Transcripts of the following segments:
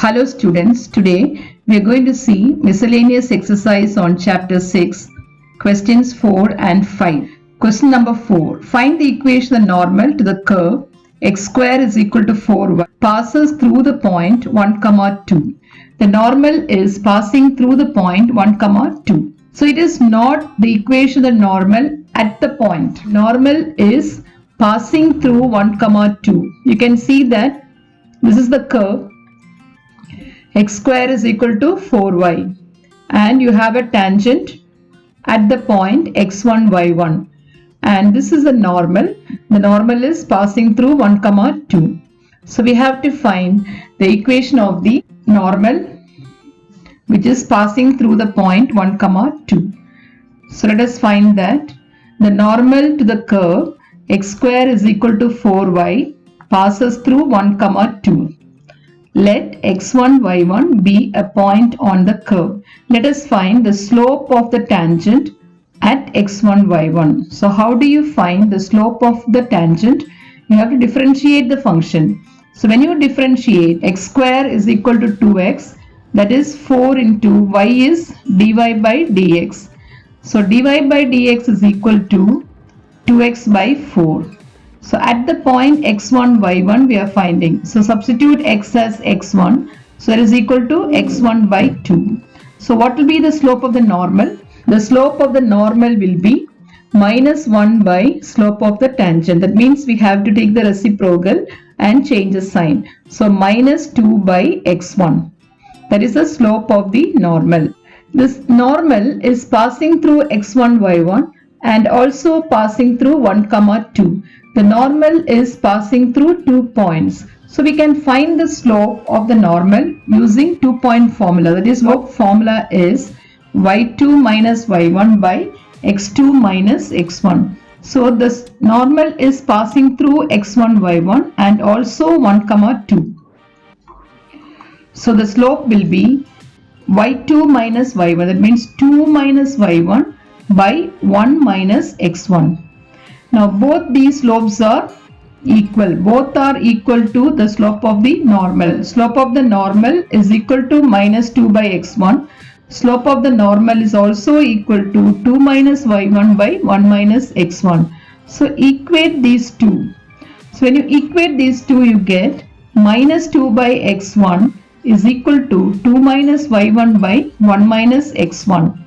Hello students, today we are going to see miscellaneous exercise on chapter 6, questions 4 and 5. Question number 4. Find the equation of the normal to the curve x square is equal to 4y passes through the point 1, 2. The normal is passing through the point 1, 2. So it is not the equation of the normal at the point. Normal is passing through 1, 2. You can see that this is the curve. X square is equal to 4y and you have a tangent at the point x1, y1, and this is the normal. The normal is passing through 1, 2. So we have to find the equation of the normal which is passing through the point 1, 2. So let us find that the normal to the curve x square is equal to 4y passes through 1, 2. Let x1, y1 be a point on the curve. Let us find the slope of the tangent at x1, y1. So how do you find the slope of the tangent? You have to differentiate the function. So when you differentiate, x square is equal to 2x, that is 4 into y is dy by dx. So dy by dx is equal to 2x by 4. So at the point x1, y1 we are finding. So substitute x as x1. So that is equal to x1 by 2. So what will be the slope of the normal? The slope of the normal will be minus 1 by slope of the tangent. That means we have to take the reciprocal and change the sign. So minus 2 by x1. That is the slope of the normal. This normal is passing through x1, y1 and also passing through 1, 2. The normal is passing through 2 points. So we can find the slope of the normal using 2-point formula. That is, what formula is y2 minus y1 by x2 minus x1. So this normal is passing through x1, y1 and also 1, 2. So the slope will be y2 minus y1. That means 2 minus y1 by 1 minus x1. Now both these slopes are equal. Both are equal to the slope of the normal. Slope of the normal is equal to minus 2 by x1. Slope of the normal is also equal to 2 minus y1 by 1 minus x1. So equate these two. So when you equate these two, you get minus 2 by x1 is equal to 2 minus y1 by 1 minus x1.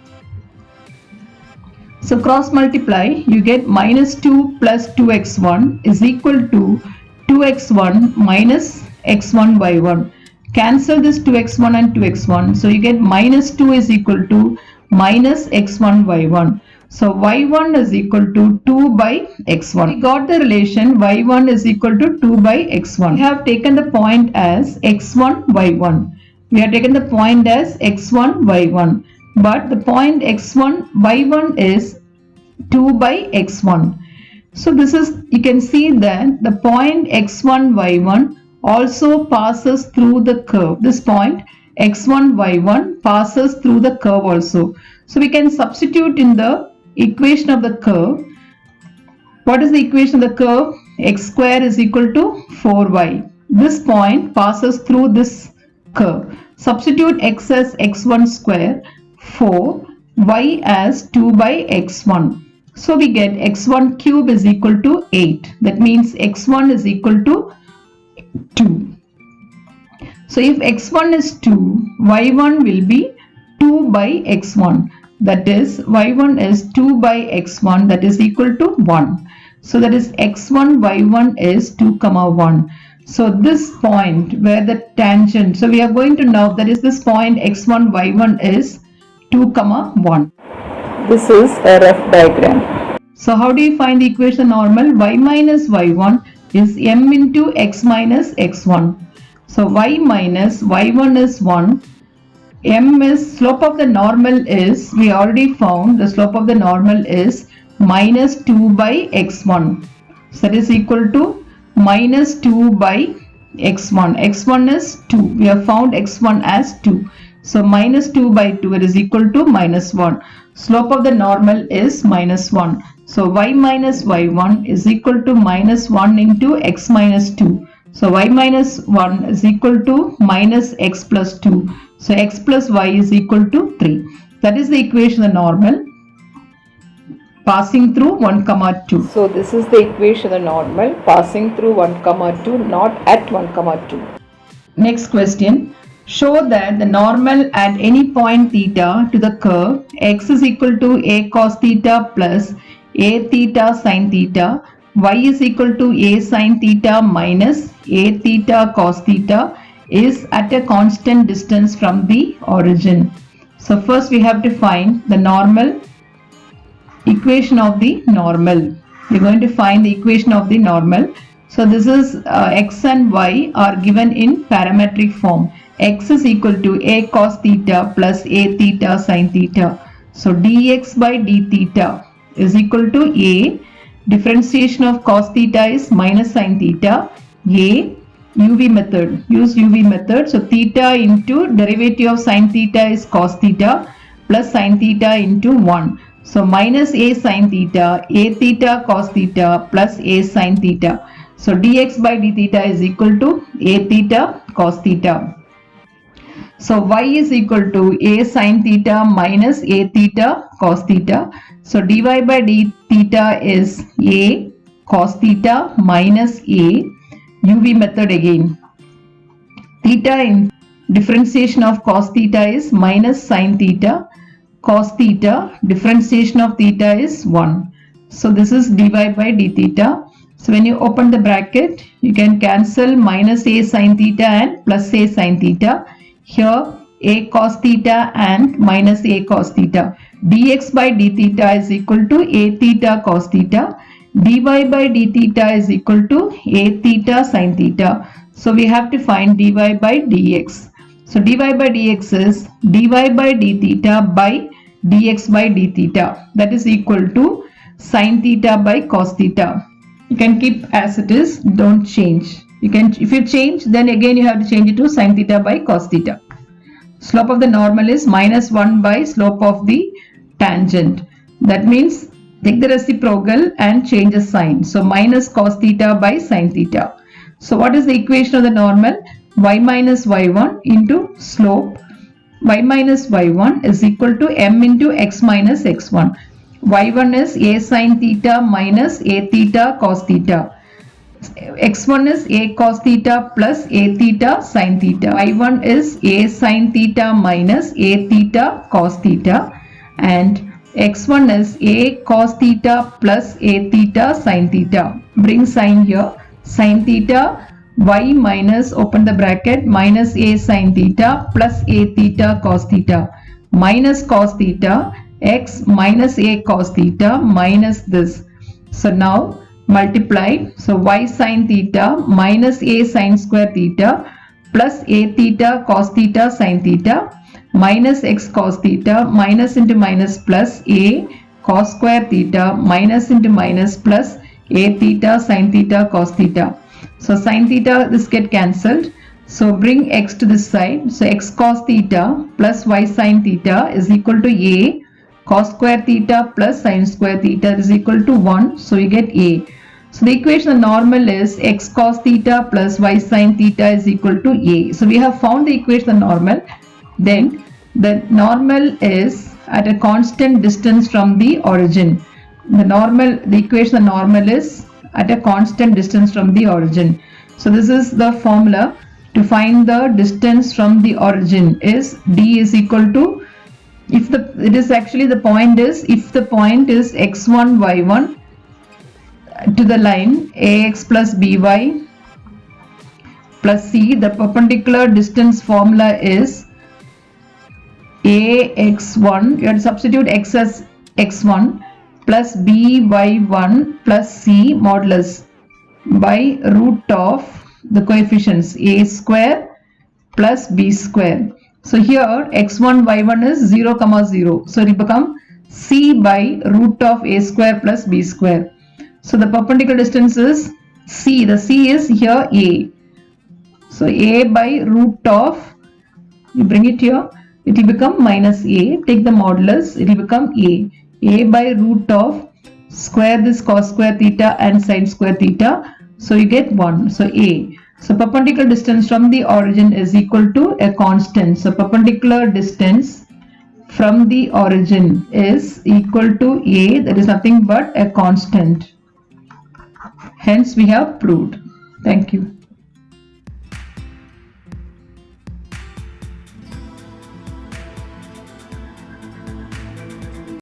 So cross multiply, you get minus 2 plus 2x1 is equal to 2x1 minus x1 y1. Cancel this 2x1 and 2x1. So you get minus 2 is equal to minus x1 y1. So y1 is equal to 2 by x1. We got the relation y1 is equal to 2 by x1. We have taken the point as x1, y1. We have taken the point as x1, y1. But the point x1, y1 is 2 by x1. So this is, you can see that the point x1, y1 also passes through the curve. This point x1, y1 passes through the curve also. So we can substitute in the equation of the curve. What is the equation of the curve? X square is equal to 4y. This point passes through this curve. Substitute x as x1 square, 4, y as 2 by x1. So we get x1 cube is equal to 8. That means x1 is equal to 2. So if x1 is 2, y1 will be 2 by x1. That is, y1 is 2 by x1, that is equal to 1. So that is x1, y1 is 2, 1. So this point where the tangent, so we are going to know that is this point x1, y1 is 2, 1. This is a rough diagram. So how do you find the equation normal? Y minus y1 is m into x minus x1. So y minus y1 is 1. M is, slope of the normal is, we already found the slope of the normal is minus 2 by x1. So that is equal to minus 2 by x1. x1 is 2. We have found x1 as 2. So minus 2 by 2, it is equal to minus 1. Slope of the normal is minus 1. So y minus y1 is equal to minus 1 into x minus 2. So y minus 1 is equal to minus x plus 2. So x plus y is equal to 3. That is the equation of the normal passing through 1 comma 2. So this is the equation of the normal passing through 1 comma 2, not at 1 comma 2. Next question. Show that the normal at any point theta to the curve x is equal to a cos theta plus a theta sin theta, y is equal to a sin theta minus a theta cos theta is at a constant distance from the origin. So first we have to find the normal equation of the normal. We're going to find the equation of the normal. So this is x and y are given in parametric form. X is equal to a cos theta plus a theta sin theta. So dx by d theta is equal to a. Differentiation of cos theta is minus sin theta. A UV method. Use UV method. So theta into derivative of sin theta is cos theta plus sin theta into 1. So minus a sin theta, a theta cos theta plus a sin theta. So dx by d theta is equal to a theta cos theta. So y is equal to a sin theta minus a theta cos theta. So dy by d theta is a cos theta minus a. UV method again. Theta in differentiation of cos theta is minus sin theta. Cos theta, differentiation of theta is 1. So this is dy by d theta. So when you open the bracket, you can cancel minus a sin theta and plus a sin theta. Here a cos theta and minus a cos theta. Dx by d theta is equal to a theta cos theta. Dy by d theta is equal to a theta sin theta. So we have to find dy by dx. So dy by dx is dy by d theta by dx by d theta. That is equal to sin theta by cos theta. You can keep as it is, don't change. You can, if you change, then again you have to change it to sin theta by cos theta. Slope of the normal is minus 1 by slope of the tangent. That means take the reciprocal and change the sign. So minus cos theta by sin theta. So what is the equation of the normal? Y minus y1 into slope. Y minus y1 is equal to m into x minus x1. Y1 is a sin theta minus a theta cos theta. X1 is a cos theta plus a theta sin theta. Y1 is a sin theta minus a theta cos theta. And x1 is a cos theta plus a theta sin theta. Bring sign here. Sin theta y minus, open the bracket, minus a sin theta plus a theta cos theta minus cos theta x minus a cos theta minus this. So now multiply. So y sin theta minus a sin square theta plus a theta cos theta sin theta minus x cos theta minus into minus plus a cos square theta minus into minus plus a theta sin theta cos theta. So sin theta, this get cancelled. So bring x to this side. So x cos theta plus y sin theta is equal to a cos square theta plus sin square theta is equal to 1. So you get a. So the equation of normal is x cos theta plus y sin theta is equal to a. So we have found the equation of normal. Then the normal is at a constant distance from the origin. The equation of normal is at a constant distance from the origin. So this is the formula to find the distance from the origin is d is equal to, if the point is x1 y1 to the line ax plus by plus c, the perpendicular distance formula is ax1, you have to substitute x as x1 plus by1 plus c modulus by root of the coefficients a square plus b square. So here x1 y1 is 0 comma 0. So it will become c by root of a square plus b square. So the perpendicular distance is c. The c is here a. So a by root of, you bring it here, it will become minus a. Take the modulus, it will become a. A by root of square this cos square theta and sin square theta So you get 1. So A. So perpendicular distance from the origin is equal to a constant. So perpendicular distance from the origin is equal to A, that is nothing but a constant. Hence we have proved. Thank you.